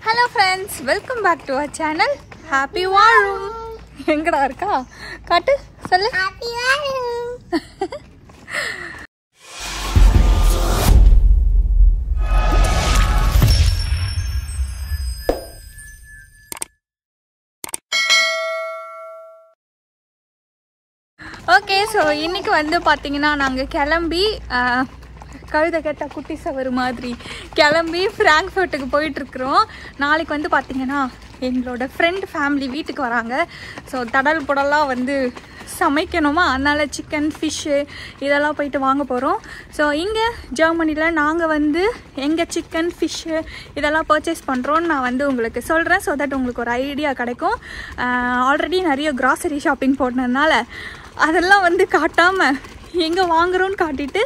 Hello friends, welcome back to our channel. Happy Varum. எங்கடா இருக்கா? காட்டு சொல்லு. Happy Varum. ஓகே, ஸோ இன்னைக்கு வந்து பார்த்தீங்கன்னா நாங்கள் கிளம்பி கழுதை கேட்ட குட்டி சவர் மாதிரி கிளம்பி ஃப்ராங்க்ஃபர்ட்டுக்கு போயிட்டுருக்குறோம். நாளைக்கு வந்து பார்த்திங்கன்னா எங்களோட ஃப்ரெண்ட் ஃபேமிலி வீட்டுக்கு வராங்க. ஸோ தடல் புடலாம் வந்து சமைக்கணுமா, அதனால் சிக்கன் ஃபிஷ்ஷு இதெல்லாம் போயிட்டு வாங்க போகிறோம். ஸோ இங்கே ஜெர்மனியில் நாங்கள் வந்து எங்கள் சிக்கன் ஃபிஷ்ஷு இதெல்லாம் பர்ச்சேஸ் பண்ணுறோன்னு நான் வந்து உங்களுக்கு சொல்கிறேன். ஸோ தட் உங்களுக்கு ஒரு ஐடியா கிடைக்கும். ஆல்ரெடி நிறைய க்ராசரி ஷாப்பிங் போனதுனால அதெல்லாம் வந்து காட்டாமல் எங்கே வாங்குகிறோன்னு காட்டிட்டு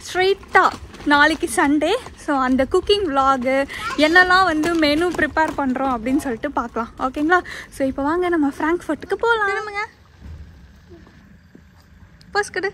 ஸ்ட்ரெயிட்டாக நாளைக்கு சண்டே. ஸோ அந்த குக்கிங் விலாகு என்னெல்லாம் வந்து மெனு ப்ரிப்பேர் பண்ணுறோம் அப்படின்னு சொல்லிட்டு பார்க்கலாம். ஓகேங்களா? ஸோ இப்போ வாங்க நம்ம ஃப்ராங்க்ஃபர்ட்டுக்கு போகலாம். திரும்புங்க பஸ் கடு.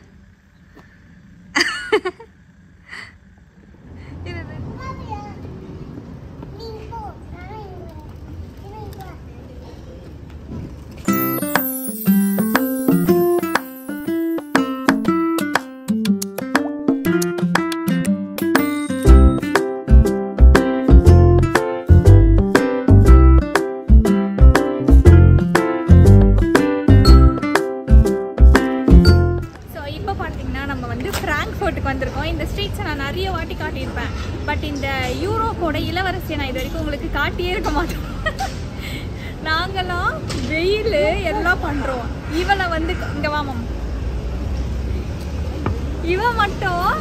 வந்திருக்கோம். இந்த ஸ்ட்ரீட்ஸை நான் நிறைய வாட்டி காட்டியிருப்பேன். பட் இந்த யூரோப்போட இளவரசியை நான் இது வரைக்கும் உங்களுக்கு காட்டியே இருக்க மாட்டோம். நாங்களாம் வெயில் எல்லாம் பண்றோம். இவளை வந்து இங்க வாமம், இவ மட்டும்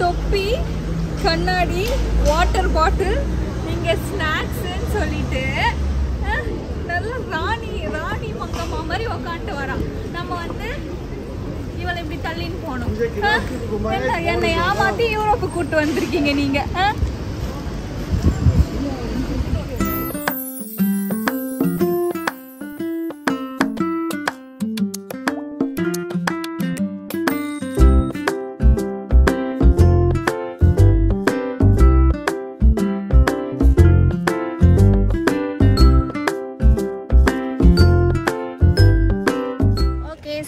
தொப்பி, கண்ணாடி, வாட்டர் பாட்டில், இங்க ஸ்நாக்ஸ்ன்னு சொல்லிட்டு நல்ல ராணி மங்கம்மா மாதிரி உக்காந்துட்டு வரான். நம்ம வந்து இவளை இப்படி தள்ளின்னு போகணும். என்னை ஏமாத்தி யூரோப்பு கூட்டு வந்திருக்கீங்க நீங்க.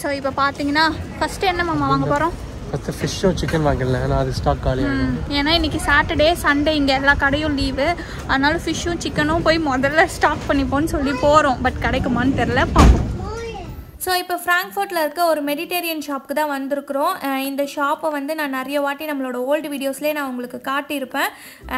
ஸோ இப்போ பார்த்தீங்கன்னா ஃபஸ்ட்டு என்ன மாமா வாங்க போகிறோம்? ஃபஸ்ட்டு ஃபிஷ்ஷோ சிக்கன் வாங்கிடலாம். ஏன்னா அது ஸ்டாக் காலி ஆகிடும். ஏன்னா இன்றைக்கி சாட்டர்டே சண்டே இங்கே எல்லா கடையும் லீவு. அதனால ஃபிஷ்ஷும் சிக்கனும் போய் முதல்ல ஸ்டாக் பண்ணிப்போன்னு சொல்லி போகிறோம். பட் கிடைக்குமான்னு தெரில, பார்ப்போம். ஸோ இப்போ ஃப்ராங்க்ஃபர்ட்டில் இருக்க ஒரு மெடிட்டேரியன் ஷாப்புக்கு தான் வந்திருக்கிறோம். இந்த ஷாப்பை வந்து நான் நிறைய வாட்டி நம்மளோட ஓல்டு வீடியோஸ்லேயே நான் உங்களுக்கு காட்டியிருப்பேன்.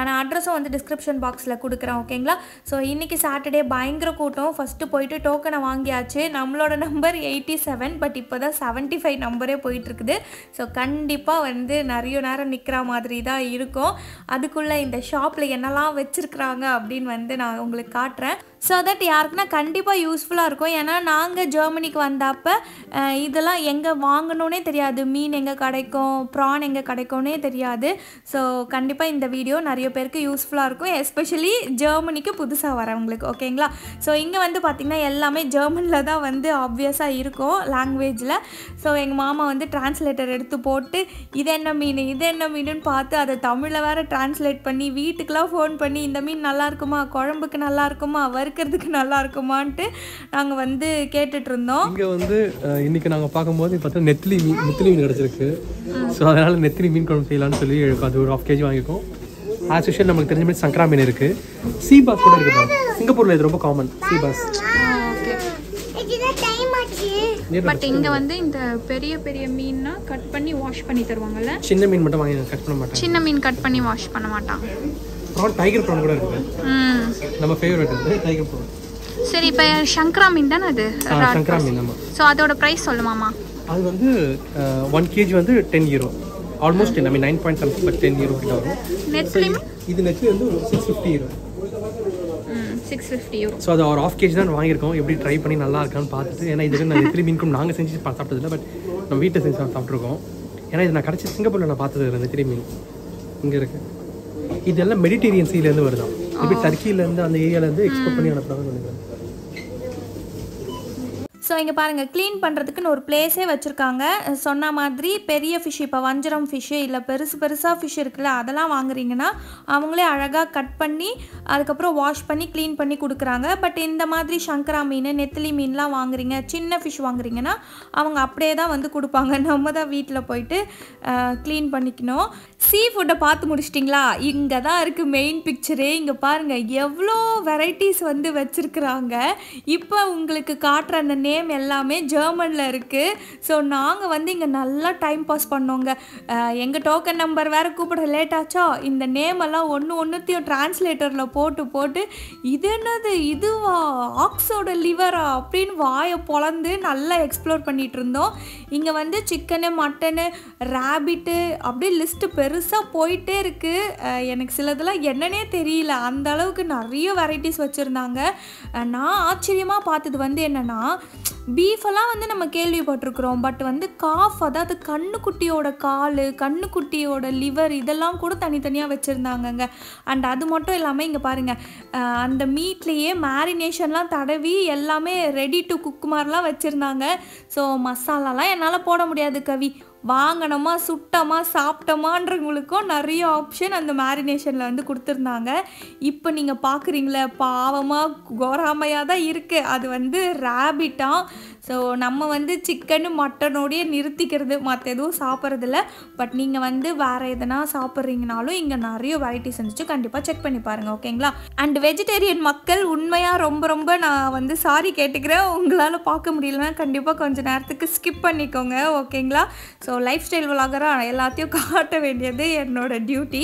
நான் அட்ரஸும் வந்து டிஸ்கிரிப்ஷன் பாக்ஸில் கொடுக்குறேன். ஓகேங்களா? ஸோ இன்றைக்கி சாட்டர்டே பயங்கர கூட்டம். ஃபஸ்ட்டு போயிட்டு டோக்கனை வாங்கியாச்சு. நம்மளோட நம்பர் 87, பட் இப்போ தான் 75 நம்பரே போயிட்டுருக்குது. ஸோ கண்டிப்பாக வந்து நிறைய நேரம் நிற்கிற மாதிரி தான் இருக்கும். அதுக்குள்ளே இந்த ஷாப்பில் என்னெல்லாம் வச்சுருக்குறாங்க அப்படின்னு வந்து நான் உங்களுக்கு காட்டுறேன். ஸோ தட் யாருக்குன்னா கண்டிப்பாக யூஸ்ஃபுல்லாக இருக்கும். ஏன்னா நாங்கள் ஜெர்மனிக்கு வந்தப்போ இதெல்லாம் எங்கே வாங்கணுன்னே தெரியாது. மீன் எங்கே கிடைக்கும், ப்ரான் எங்கே கிடைக்கும்னே தெரியாது. ஸோ கண்டிப்பாக இந்த வீடியோ நிறைய பேருக்கு யூஸ்ஃபுல்லாக இருக்கும், எஸ்பெஷலி ஜெர்மனிக்கு புதுசாக வரவங்களுக்கு. ஓகேங்களா? ஸோ இங்கே வந்து பார்த்திங்கன்னா எல்லாமே ஜெர்மனில் தான் வந்து ஆப்வியஸாக இருக்கும் லாங்குவேஜில். ஸோ எங்கள் மாமா வந்து டிரான்ஸ்லேட்டர் எடுத்து போட்டு இது என்ன மீனுன்னு பார்த்து அதை தமிழில் வேறு டிரான்ஸ்லேட் பண்ணி வீட்டுக்கெலாம் ஃபோன் பண்ணி இந்த மீன் நல்லா இருக்குமா, குழம்புக்கு நல்லா இருக்குமா, வறுக்கிறதுக்கு நல்லா இருக்குமான்ட்டு நாங்கள் வந்து கேட்டுட்டு இருந்தோம். இங்கே வந்து இன்னைக்கு நாங்கள் பார்க்கும்போது பார்த்தா நெத்திலி மீன் கிடச்சிருக்கு. ஸோ அதனால் நெத்திலி மீன் குழம்பு செய்யலான்னு சொல்லி அது ஒரு 1/2 kg வாங்கியிருக்கோம். ஆஸ் யூஷுவல் நமக்கு தெரிஞ்ச மாதிரி சங்கரா மீன் இருக்குது. சீ பாஸ் கூட இருக்குது. சிங்கப்பூரில் இது ரொம்ப காமன், சீ பாஸ். பட் இங்கே வந்து இந்த பெரிய பெரிய மீன்னா கட் பண்ணி வாஷ் பண்ணி தருவாங்கல்ல. சின்ன மீன் மட்டும் வாங்கி கட் பண்ண மாட்டாங்க. சின்ன மீன் கட் பண்ணி வாஷ் பண்ண மாட்டாங்க. ப்ரான், டைகர் ப்ரான் கூட இருக்குது. நம்ம ஃபேவரட் இது டைகர் ப்ரான். சரி, இப்போ சங்கரா மீன் தானே அது? சங்கரா மீன். ஆமாம். ஸோ அதோட ப்ரைஸ் சொல்லுமாமா? அது வந்து 1 kg வந்து 10 euro. Almost 10, 9 point something, but 10 euro கிட்ட வரும். நெத்திலி இது நெத்திலி வந்து 650 euro. 650 euro. ஸோ அது ஒரு 1/2 kg தான் வாங்கியிருக்கோம். எப்படி ட்ரை பண்ணி நல்லா இருக்கான்னு பார்த்துட்டு. ஏன்னா இதுக்கு நான் நெத்திலி மீன் நாங்கள் செஞ்சு சாப்பிட்டதில்லை, பட் நம்ம வீட்டில் செஞ்சு சாப்பிட்ருக்கோம். ஏன்னா இது நான் கிடச்சி சிங்கப்பூரில் நான் பார்த்தது இல்லை. நெத்திலி மீன் இங்கே இருக்குது. இதெல்லாம் மெடிட்டேரியன் சீலேருந்து வருதான். இப்படி டர்க்கியிலேருந்து அந்த ஏரியாவிலேருந்து எக்ஸ்போர்ட் பண்ணி அனுப்புகிறாங்கன்னு நினைக்கிறேன். ஸோ இங்கே பாருங்கள், க்ளீன் பண்ணுறதுக்குன்னு ஒரு பிளேஸே வச்சுருக்காங்க. சொன்ன மாதிரி பெரிய ஃபிஷ், இப்போ வஞ்சரம் ஃபிஷ்ஷு இல்லை பெருசாக ஃபிஷ் இருக்குல்ல, அதெல்லாம் வாங்குறீங்கன்னா அவங்களே அழகாக கட் பண்ணி அதுக்கப்புறம் வாஷ் பண்ணி க்ளீன் பண்ணி கொடுக்குறாங்க. பட் இந்த மாதிரி சங்கரா மீன், நெத்திலி மீன்லாம் வாங்குறீங்க, சின்ன ஃபிஷ் வாங்குறீங்கன்னா அவங்க அப்படியே தான் வந்து கொடுப்பாங்க. நம்ம தான் வீட்டில் போயிட்டு க்ளீன் பண்ணிக்கணும். சீ ஃபுட்டை பார்த்து முடிச்சிட்டிங்களா? இங்கே தான் இருக்குது மெயின் பிக்சரே. இங்கே பாருங்கள் எவ்வளோ வெரைட்டிஸ் வந்து வச்சுருக்குறாங்க. இப்போ உங்களுக்கு காட்டுற அந்த நேம் எல்லாமே ஜெர்மனில் இருக்குது. ஸோ நாங்கள் வந்து இங்கே நல்லா டைம் பாஸ் பண்ணோங்க. எங்கள் டோக்கன் நம்பர் வேறு கூப்பிட லேட் ஆச்சா, இந்த நேம் எல்லாம் ஒன்றுத்தையும் டிரான்ஸ்லேட்டரில் போட்டு இது என்னது, இதுவா, ஆக்ஸோட லிவரா அப்படின்னு வாயை பொளந்து நல்லா எக்ஸ்ப்ளோர் பண்ணிகிட்டு இருந்தோம். இங்கே வந்து சிக்கனு, மட்டனு, ரேபிட்டு அப்படியே லிஸ்ட்டு பெருசாக போயிட்டே இருக்குது. எனக்கு சிலதெல்லாம் என்னன்னே தெரியல, அந்த அளவுக்கு நிறைய வெரைட்டிஸ் வச்சுருந்தாங்க. நான் ஆச்சரியமாக பார்த்தது வந்து என்னென்னா, பீஃபெல்லாம் வந்து நம்ம கேள்விப்பட்டிருக்கிறோம். பட் வந்து காஃப், அதாவது கண்ணுக்குட்டியோட கால், கண்ணுக்குட்டியோட லிவர், இதெல்லாம் கூட தனித்தனியாக வச்சுருந்தாங்கங்க. அண்ட் அது மட்டும் இல்லாமல் இங்கே பாருங்கள், அந்த மீட்லேயே மேரினேஷன்லாம் தடவி எல்லாமே ரெடி டு குக் மாதிரிலாம் வச்சுருந்தாங்க. ஸோ மசாலாலாம் என்னால் போட முடியாது கவி. வாங்கினோமா, சுட்டோமா, சாப்பிட்டோமான்றவங்களுக்கும் நிறைய ஆப்ஷன் அந்த மேரினேஷனில் வந்து கொடுத்துருந்தாங்க. இப்போ நீங்கள் பார்க்குறீங்களே, பாவமாக கோராமையாக தான் இருக்குது. அது வந்து ரேபிட்டாக. ஸோ நம்ம வந்து சிக்கனு மட்டனோடையே நிறுத்திக்கிறது, மற்ற எதுவும் சாப்பிட்றதில்ல. பட் நீங்கள் வந்து வேறு எதனா சாப்பிட்றீங்கனாலும் இங்கே நிறைய வெரைட்டிஸ் இருந்துச்சு, கண்டிப்பாக செக் பண்ணி பாருங்கள், ஓகேங்களா? அண்ட் வெஜிடேரியன் மக்கள் உண்மையாக ரொம்ப நான் வந்து சாரி கேட்டுக்கிறேன். உங்களால் பார்க்க முடியலன்னா கண்டிப்பாக கொஞ்சம் நேரத்துக்கு ஸ்கிப் பண்ணிக்கோங்க, ஓகேங்களா? ஸோ லைஃப் ஸ்டைல் விலாகராக எல்லாத்தையும் காட்ட வேண்டியது என்னோட டியூட்டி.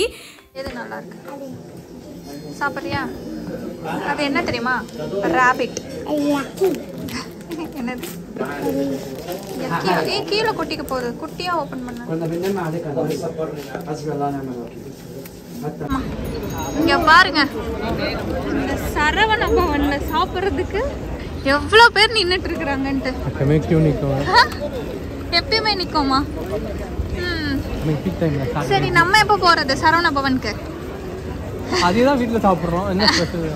எது நல்லா இருக்கு சாப்பிட்றியா? அது என்ன தெரியுமா? ரேபிட். என்னது? கீழே கொட்டிக்க போகுது, குட்டியாக ஓப்பன் பண்ண. இங்கே பாருங்க, இந்த சரவண பவனில் சாப்பிட்றதுக்கு எவ்வளோ பேர் நின்றுட்டு இருக்கிறாங்கன்ட்டு. எப்பயுமே நிற்கோமா? சரி, நம்ம எப்போ போகிறது சரவண பவனுக்கு? அதேதான் வீட்டில் சாப்பிட்றோம். என்ன ஸ்பெஷல்?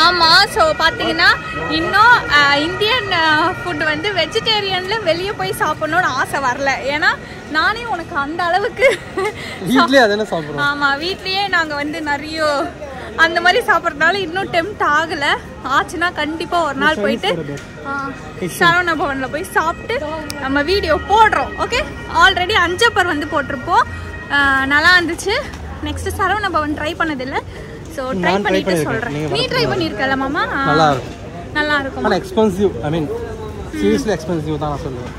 ஆமாம். ஸோ பார்த்தீங்கன்னா இன்னும் இந்தியன் ஃபுட் வந்து வெஜிடேரியனில் வெளியே போய் சாப்பிட்ணுன்னு ஆசை வரல. ஏன்னா நானே உனக்கு அந்த அளவுக்கு வீட்லேயே அதெல்லாம் சாப்பிட்றோம். ஆமாம், வீட்லேயே நாங்கள் வந்து நிறைய அந்த மாதிரி சாப்பிட்றதுனால இன்னும் டெம்ட் ஆகலை. ஆச்சுன்னா கண்டிப்பாக ஒரு நாள் போயிட்டு சரவண பவனில் போய் சாப்பிட்டு நம்ம வீடியோ போடுறோம், ஓகே? ஆல்ரெடி அஞ்சப்பர் வந்து போட்டிருப்போம், நல்லா இருந்துச்சு. நெக்ஸ்ட் சரவண பவன் ட்ரை பண்ணதில்லை, ஸோ ட்ரை பண்ணிட்டு சொல்கிறேன். நீ ட்ரை பண்ணியிருக்கல மாமா? நல்லா இருக்கும். ஆனால் எக்ஸ்பென்சிவ், ஐ மீன் சீரியஸ்லி எக்ஸ்பென்சிவ் தான் நான் சொல்லுவேன்.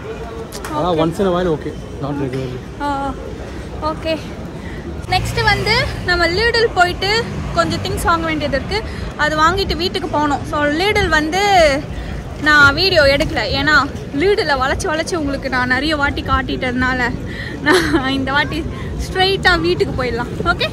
அதான் once in a while okay, not regularly. Okay, next வந்து நம்ம லீடில் போயிட்டு கொஞ்சம் திங்ஸ் வாங்க வேண்டியது இருக்குது. அது வாங்கிட்டு வீட்டுக்கு போகணும். ஸோ லீடில் வந்து நான் வீடியோ எடுக்கல, ஏன்னா லீடில் வளைச்சி உங்களுக்கு நான் நிறைய வாட்டி காட்டிட்டதுனால நான் இந்த வாட்டி ஸ்ட்ரெயிட்டாக வீட்டுக்கு போயிடலாம், ஓகே?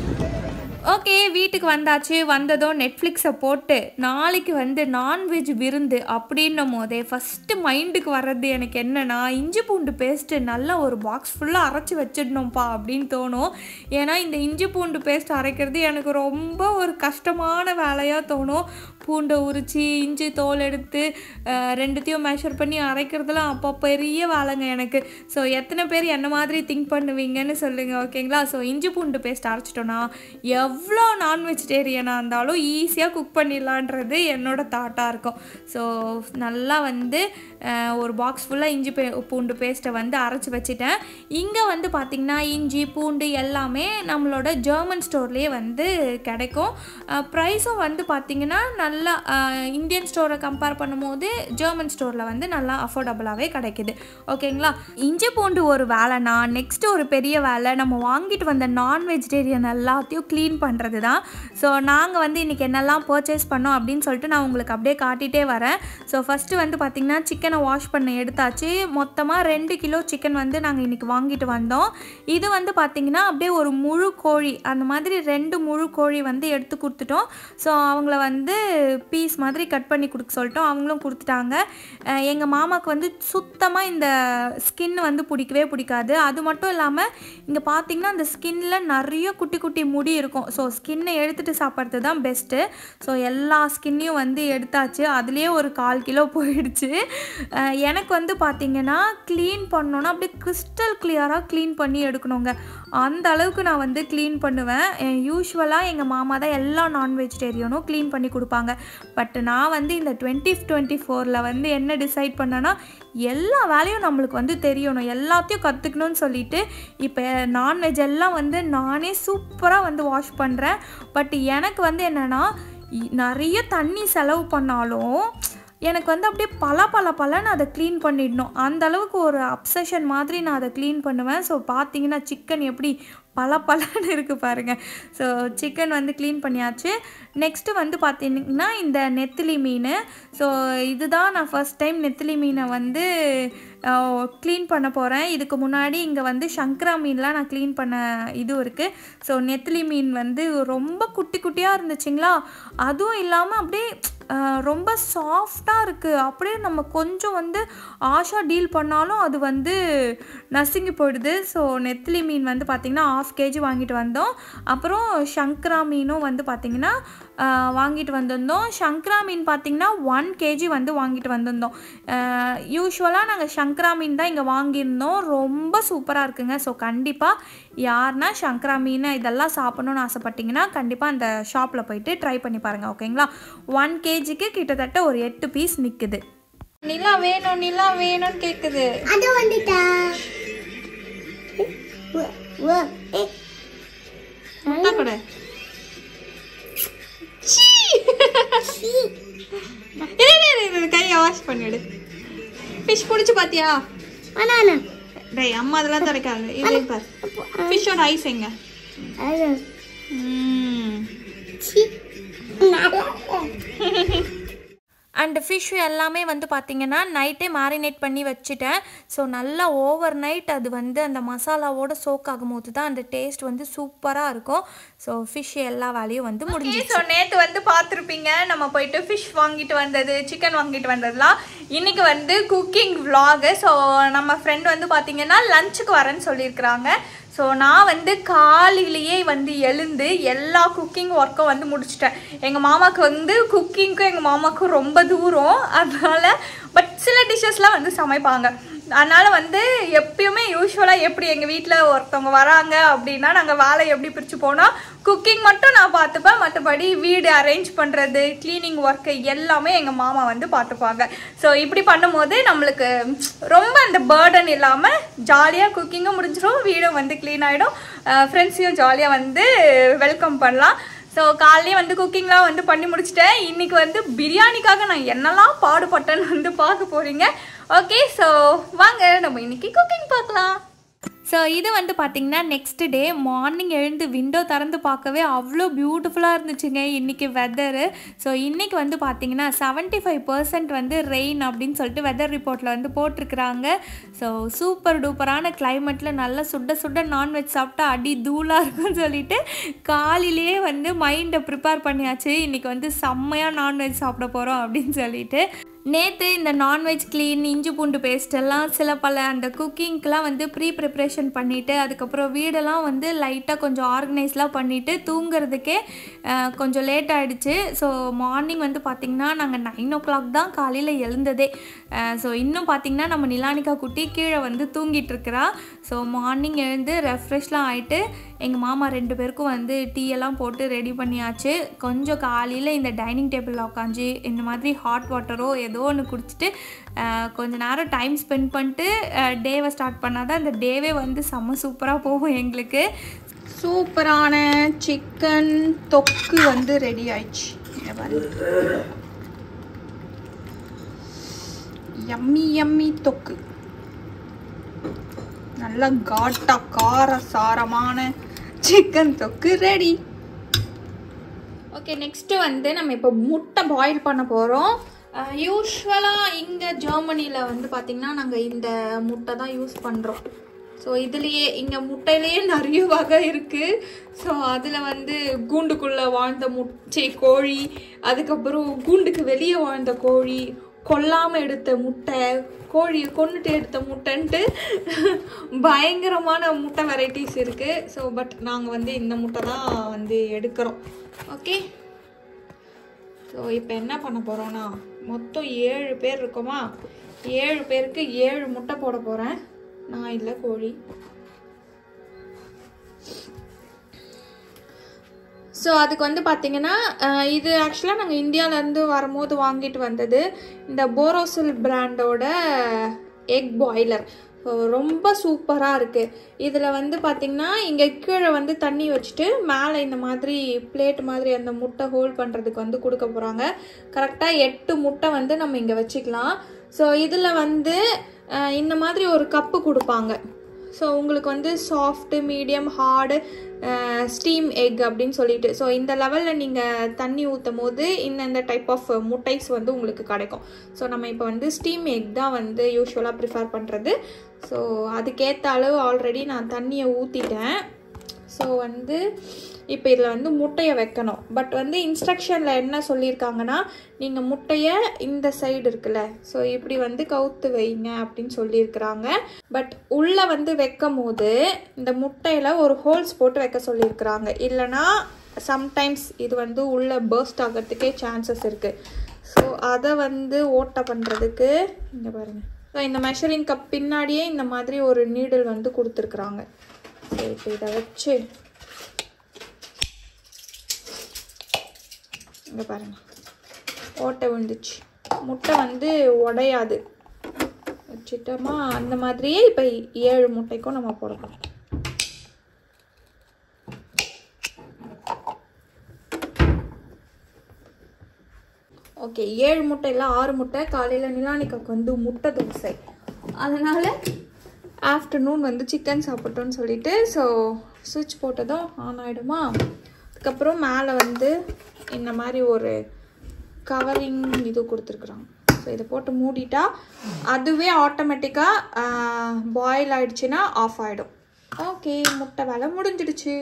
வீட்டுக்கு வந்தாச்சு. வந்ததும் நெட்ஃப்ளிக்ஸை போட்டு நாளைக்கு வந்து நான்வெஜ் விருந்து அப்படின்னும் போதே ஃபஸ்ட்டு மைண்டுக்கு வர்றது எனக்கு என்னென்னா, இஞ்சி பூண்டு பேஸ்ட்டு நல்லா ஒரு பாக்ஸ் ஃபுல்லாக அரைச்சி வச்சிடணும்ப்பா அப்படின்னு தோணும். ஏன்னா இந்த இஞ்சி பூண்டு பேஸ்ட் அரைக்கிறது எனக்கு ரொம்ப ஒரு கஷ்டமான வேலையாக தோணும். பூண்டை உரித்து இஞ்சி தோல் எடுத்து ரெண்டுத்தையும் மெஷர் பண்ணி அரைக்கிறதுலாம் அப்போ பெரிய வேலைங்க எனக்கு. ஸோ எத்தனை பேர் என்ன மாதிரி திங்க் பண்ணுவீங்கன்னு சொல்லுங்கள், ஓகேங்களா? ஸோ இஞ்சி பூண்டு பேஸ்ட் அரைச்சிட்டோன்னா எவ்வளோ நான் வெஜிடேரியனாக இருந்தாலும் ஈஸியாக குக் பண்ணிடலான்றது என்னோடய தாட்டாக இருக்கும். ஸோ நல்லா வந்து ஒரு பாக்ஸ் ஃபுல்லாக இஞ்சி பூண்டு பேஸ்ட்டை வந்து அரைச்சி வச்சுட்டேன். இங்கே வந்து பார்த்திங்கன்னா இஞ்சி பூண்டு எல்லாமே நம்மளோட ஜெர்மன் ஸ்டோர்லேயே வந்து கிடைக்கும். ப்ரைஸும் வந்து பார்த்திங்கன்னா நல்லா இந்தியன் ஸ்டோரை கம்பேர் பண்ணும்போது ஜெர்மன் ஸ்டோரில் வந்து நல்லா அஃபோர்டபுளாகவே கிடைக்கிது, ஓகேங்களா? இஞ்சி பூண்டு ஒரு வேலைனா, நெக்ஸ்ட்டு ஒரு பெரிய வேலை நம்ம வாங்கிட்டு வந்த நான் வெஜிடேரியன் எல்லாத்தையும் க்ளீன் பண்ணுறது தான். ஸோ நாங்கள் வந்து இன்றைக்கி என்னெல்லாம் பர்ச்சேஸ் பண்ணோம் அப்படின்னு சொல்லிட்டு நான் உங்களுக்கு அப்படியே காட்டிகிட்டே வரேன். ஸோ ஃபஸ்ட்டு வந்து பார்த்திங்கன்னா சிக்கனை வாஷ் பண்ண எடுத்தாச்சு. மொத்தமாக 2 கிலோ சிக்கன் வந்து நாங்கள் இன்றைக்கி வாங்கிட்டு வந்தோம். இது வந்து பார்த்திங்கன்னா அப்படியே ஒரு முழு கோழி, அந்த மாதிரி 2 முழு கோழி வந்து எடுத்து கொடுத்துட்டோம். ஸோ அவங்கள வந்து பீஸ் மாதிரி கட் பண்ணி கொடுக்க சொல்லிட்டோம், அவங்களும் கொடுத்துட்டாங்க. எங்கள் மாமாவுக்கு வந்து சுத்தமாக இந்த ஸ்கின் வந்து பிடிக்கவே பிடிக்காது. அது மட்டும் இல்லாமல் இங்கே பார்த்திங்கன்னா அந்த ஸ்கின்னில் நிறைய குட்டி குட்டி முடி இருக்கும். ஸோ ஸ்கின்னை எடுத்துகிட்டு சாப்பிட்றது தான் பெஸ்ட்டு. ஸோ எல்லா ஸ்கின்னையும் வந்து எடுத்தாச்சு. அதுலேயே ஒரு 1/4 கிலோ போயிடுச்சு. எனக்கு வந்து பார்த்திங்கன்னா க்ளீன் பண்ணோன்னா அப்படியே கிறிஸ்டல் கிளியராக க்ளீன் பண்ணி எடுக்கணுங்க. அந்த அளவுக்கு நான் வந்து க்ளீன் பண்ணுவேன். யூஸ்வலாக எங்கள் மாமா தான் எல்லா நான் வெஜிடேரியனும் க்ளீன் பண்ணி கொடுப்பாங்க. பட் நான் வந்து இந்த 2024 வந்து என்ன டிசைட் பண்ணேன்னா, எல்லா வேலையும் நம்மளுக்கு வந்து தெரியணும், எல்லாத்தையும் கற்றுக்கணும்னு சொல்லிட்டு இப்போ நான்வெஜ் எல்லாம் வந்து நானே சூப்பராக வந்து வாஷ் பண்ணுறேன். பட் எனக்கு வந்து என்னென்னா, நிறைய தண்ணி செலவு பண்ணாலும் எனக்கு வந்து அப்படியே பலன்னு அதை க்ளீன் பண்ணிடணும். அந்த அளவுக்கு ஒரு அப்சஷன் மாதிரி நான் அதை க்ளீன் பண்ணுவேன். ஸோ பார்த்தீங்கன்னா சிக்கன் எப்படி பலன்னு இருக்குது பாருங்கள். ஸோ சிக்கன் வந்து க்ளீன் பண்ணியாச்சு. நெக்ஸ்ட்டு வந்து பார்த்திங்கன்னா இந்த நெத்திலி மீன். ஸோ இதுதான் நான் ஃபஸ்ட் டைம் நெத்திலி மீனை வந்து க்ளீன் பண்ண போகிறேன். இதுக்கு முன்னாடி இங்கே வந்து சங்கரா மீன்லாம் நான் க்ளீன் பண்ண இது இருக்குது. ஸோ நெத்திலி மீன் வந்து ரொம்ப குட்டியாக இருந்துச்சுங்களா, அதுவும் இல்லாமல் அப்படியே ரொம்ப சாஃப்டாக இருக்குது. அப்படியே நம்ம கொஞ்சம் வந்து ஆஷாக டீல் பண்ணாலும் அது வந்து நசுங்கி போயிடுது. ஸோ நெத்திலி மீன் வந்து பார்த்திங்கன்னா 1/2 kg வாங்கிட்டு வந்தோம். அப்புறம் சங்கரா மீனும் வந்து பார்த்திங்கன்னா வாங்கிட்டு வந்திருந்தோம். சங்கரா மீன் பார்த்திங்கன்னா 1 kg வந்து வாங்கிட்டு வந்திருந்தோம். யூஸ்வலாக நாங்கள் சங்கரா மீன் தான் இங்கே வாங்கியிருந்தோம். ரொம்ப சூப்பராக இருக்குங்க. ஸோ கண்டிப்பாக யாருன்னா சங்கரா மீன் இதெல்லாம் சாப்பிட்ணுன்னு ஆசைப்பட்டிங்கன்னா கண்டிப்பாக அந்த ஷாப்பில் போயிட்டு ட்ரை பண்ணி பாருங்கள். ஓகேங்களா? 1 kgக்கு கிட்டத்தட்ட ஒரு 8 பீஸ் நிற்குது. நிலா வேணும்னு கேட்குது. அது வந்துட்டா கூட கையை வாஷ் பண்ணிடு. ஃபிஷ் பிடிச்சி பாத்தியா? டேய் அம்மா அதெல்லாம் துடைக்காது. இதே பார், ஃபிஷ்ஷோட ஐஸ் எங்க? அண்ட் ஃபிஷ் எல்லாமே வந்து பார்த்திங்கன்னா நைட்டே மேரினேட் பண்ணி வச்சுட்டேன். ஸோ நல்லா ஓவர் நைட் அது வந்து அந்த மசாலாவோட சோக் ஆகும்போது தான் அந்த டேஸ்ட் வந்து சூப்பராக இருக்கும். ஸோ ஃபிஷ் எல்லா வேலையும் வந்து முடிஞ்சு. ஸோ நேற்று வந்து பார்த்துருப்பீங்க நம்ம போயிட்டு ஃபிஷ் வாங்கிட்டு வந்தது, சிக்கன் வாங்கிட்டு வந்ததுலாம். இன்றைக்கி வந்து குக்கிங் விலாகு. ஸோ நம்ம ஃப்ரெண்ட் வந்து பார்த்திங்கன்னா லஞ்சுக்கு வரேன்னு சொல்லியிருக்கிறாங்க. ஸோ நான் வந்து காலையிலேயே வந்து எழுந்து எல்லா குக்கிங் ஒர்க்கும் வந்து முடிச்சிட்டேன். எங்கள் மாமாவுக்கு வந்து குக்கிங்க்கும் எங்கள் மாமாவுக்கும் ரொம்ப தூரம், அதனால் பட் சில டிஷ்ஷஸ்லாம் வந்து சமைப்பாங்க. அதனால் வந்து எப்பயுமே யூஸ்வலாக எப்படி எங்கள் வீட்டில் ஒருத்தவங்க வராங்க அப்படின்னா நாங்கள் வேலை எப்படி பிரித்து போனால் குக்கிங் மட்டும் நான் பார்த்துப்பேன். மற்றபடி வீடு அரேஞ்ச் பண்ணுறது, க்ளீனிங் ஒர்க்கு எல்லாமே எங்கள் மாமா வந்து பார்த்துப்பாங்க. ஸோ இப்படி பண்ணும்போது நம்மளுக்கு ரொம்ப அந்த பேர்டன் இல்லாமல் ஜாலியாக குக்கிங்கும் முடிஞ்சிடும், வீடும் வந்து க்ளீன் ஆகிடும், ஃப்ரெண்ட்ஸையும் ஜாலியாக வந்து வெல்கம் பண்ணலாம். ஸோ காலையிலே வந்து குக்கிங்லாம் வந்து பண்ணி முடிச்சிட்டேன். இன்றைக்கி வந்து பிரியாணிக்காக நான் என்னெல்லாம் பாடுபட்டேன்னு வந்து பார்க்க போகிறீங்க. ஓகே, ஸோ வாங்க நம்ம இன்றைக்கி குக்கிங் பார்க்கலாம். ஸோ இது வந்து பார்த்திங்கன்னா நெக்ஸ்ட் டே மார்னிங் எழுந்து விண்டோ திறந்து பார்க்கவே அவ்வளோ பியூட்டிஃபுல்லாக இருந்துச்சுங்க இன்றைக்கி வெதரு. ஸோ இன்றைக்கி வந்து பார்த்திங்கன்னா 75% வந்து ரெயின் அப்படின்னு சொல்லிட்டு வெதர் ரிப்போர்ட்டில் வந்து போட்டிருக்கிறாங்க. ஸோ சூப்பர் டூப்பரான கிளைமேட்டில் நல்லா சுட நான்வெஜ் சாப்பிட்டா அடி தூளாக இருக்குன்னு சொல்லிட்டு காலையிலேயே வந்து மைண்டை ப்ரிப்பேர் பண்ணியாச்சு. இன்றைக்கி வந்து செம்மையாக நான்வெஜ் சாப்பிட போகிறோம் அப்படின்னு சொல்லிட்டு. நேற்று இந்த நான்வெஜ் க்ளீன், இஞ்சி பூண்டு பேஸ்ட் எல்லாம் சில பல அந்த குக்கிங்க்கெலாம் வந்து ப்ரிப்ரேஷன் பண்ணிவிட்டு அதுக்கப்புறம் வீடெல்லாம் வந்து லைட்டாக கொஞ்சம் ஆர்கனைஸ்லாம் பண்ணிவிட்டு தூங்குறதுக்கே கொஞ்சம் லேட் ஆகிடுச்சு. ஸோ மார்னிங் வந்து பார்த்திங்கன்னா நாங்கள் 9 o'clock தான் காலையில் எழுந்ததே. ஸோ இன்னும் பார்த்திங்கன்னா நம்ம நிலானிகா குட்டி கீழே வந்து தூங்கிட்டுருக்கிறா. ஸோ மார்னிங் எழுந்து ரெஃப்ரெஷ்லாம் ஆகிட்டு எங்கள் மாமா 2 பேருக்கும் வந்து டீ எல்லாம் போட்டு ரெடி பண்ணியாச்சு. கொஞ்சம் காலையில் இந்த டைனிங் டேபிளில் உட்காந்து இந்த மாதிரி ஹாட் வாட்டரோ ஏதோ ஒன்று குடிச்சிட்டு கொஞ்சம் நேரம் டைம் ஸ்பெண்ட் பண்ணிட்டு டேவை ஸ்டார்ட் பண்ணால் தான் அந்த டேவே வந்து செம்ம சூப்பராக போகும் எங்களுக்கு. சூப்பரான சிக்கன் தொக்கு வந்து ரெடி ஆயிடுச்சு. யம்மி தொக்கு, நல்லா காட்டா கார சாரமான சிக்கன் தொக்கு ரெடி. ஓகே, நெக்ஸ்ட்டு வந்து நம்ம இப்போ முட்டை பாயில் பண்ண போகிறோம். யூஸ்வலாக இங்கே ஜெர்மனியில் வந்து பார்த்திங்கன்னா நாங்கள் இந்த முட்டை தான் யூஸ் பண்ணுறோம். ஸோ இதுலேயே இங்கே முட்டையிலேயே நிறைய வகை இருக்குது. ஸோ அதில் வந்து கூண்டுக்குள்ளே வாழ்ந்த கோழி, அதுக்கப்புறம் கூண்டுக்கு வெளியே வாழ்ந்த கோழி, கொல்லாமல் எடுத்த முட்டை, கோழி கொண்டுட்டு எடுத்த முட்டைன்ட்டு பயங்கரமான முட்டை வெரைட்டிஸ் இருக்குது. ஸோ பட் நாங்கள் வந்து இந்த முட்டை தான் வந்து எடுக்கிறோம். ஓகே, ஸோ இப்போ என்ன பண்ண போகிறோன்னா, மொத்தம் 7 பேர் இருக்கோமா, 7 பேருக்கு 7 முட்டை போட போகிறேன். நான் இல்லை, கோழி. ஸோ அதுக்கு வந்து பார்த்திங்கன்னா, இது ஆக்சுவலாக நாங்கள் இந்தியாவிலேருந்து வரும்போது வாங்கிட்டு வந்தது இந்த போரோசில் பிராண்டோட எக் பாய்லர். ரொம்ப சூப்பராக இருக்குது. இதில் வந்து பார்த்திங்கன்னா இங்கே கீழே வந்து தண்ணி வச்சுட்டு மேலே இந்த மாதிரி பிளேட் மாதிரி அந்த முட்டை ஹோல்ட் பண்ணுறதுக்கு வந்து கொடுக்க போகிறாங்க. கரெக்டாக 8 முட்டை வந்து நம்ம இங்கே வச்சுக்கலாம். ஸோ இதில் வந்து இந்த மாதிரி ஒரு கப்பு கொடுப்பாங்க. ஸோ உங்களுக்கு வந்து soft, medium, hard, steam egg அப்படின்னு சொல்லிட்டு, ஸோ இந்த லெவலில் நீங்கள் தண்ணி ஊற்றும் போது இந்த டைப் ஆஃப் முட்டைஸ் வந்து உங்களுக்கு கிடைக்கும். ஸோ நம்ம இப்போ வந்து ஸ்டீம் எக் தான் வந்து யூஸ்வலாக ப்ரிஃபர் பண்ணுறது. ஸோ அதுக்கேற்ற அளவு ஆல்ரெடி நான் தண்ணியை ஊற்றிட்டேன். ஸோ வந்து இப்போ இதில் வந்து முட்டையை வைக்கணும். பட் வந்து இன்ஸ்ட்ரக்ஷனில் என்ன சொல்லியிருக்காங்கன்னா, நீங்கள் முட்டையை இந்த சைடு இருக்குல்ல, ஸோ இப்படி வந்து கவுத்து வைங்க அப்படின்னு சொல்லியிருக்கிறாங்க. பட் உள்ளே வந்து வைக்கும் போது இந்த முட்டையில் ஒரு ஹோல்ஸ் போட்டு வைக்க சொல்லியிருக்கிறாங்க. இல்லைனா சம்டைம்ஸ் இது வந்து உள்ளே பர்ஸ்ட் ஆகிறதுக்கே சான்சஸ் இருக்குது. ஸோ அதை வந்து ஓட்டை பண்ணுறதுக்கு இங்கே பாருங்கள். ஸோ இந்த மெஷரிங் கப் பின்னாடியே இந்த மாதிரி ஒரு நீடில் வந்து கொடுத்துருக்குறாங்க. ஸோ இப்போ இதை வச்சு இங்கே பாருங்கள், ஓட்டை விழுந்துச்சு. முட்டை வந்து உடையாது. வச்சுட்டோமா, அந்த மாதிரியே இப்போ 7 முட்டைக்கும் நம்ம போடணும். ஓகே, 7 முட்டை இல்லை 6 முட்டை. காலையில் நிலானிக்காவுக்கு வந்து முட்டை தோசை, அதனால் ஆஃப்டர்நூன் வந்து சிக்கன் சாப்பிட்டோன்னு சொல்லிட்டு ஸோ சுவிட்ச் போட்டதும் ஆன் ஆகிடுமா. அதுக்கப்புறம் மேலே வந்து இந்த மாதிரி ஒரு கவரிங் இது கொடுத்துருக்குறாங்க. ஸோ இதை போட்டு மூடிட்டா அதுவே ஆட்டோமேட்டிக்காக பாயில் ஆகிடுச்சுன்னா ஆஃப் ஆகிடும். ஓகே, முட்டை வேலை முடிஞ்சிடுச்சு.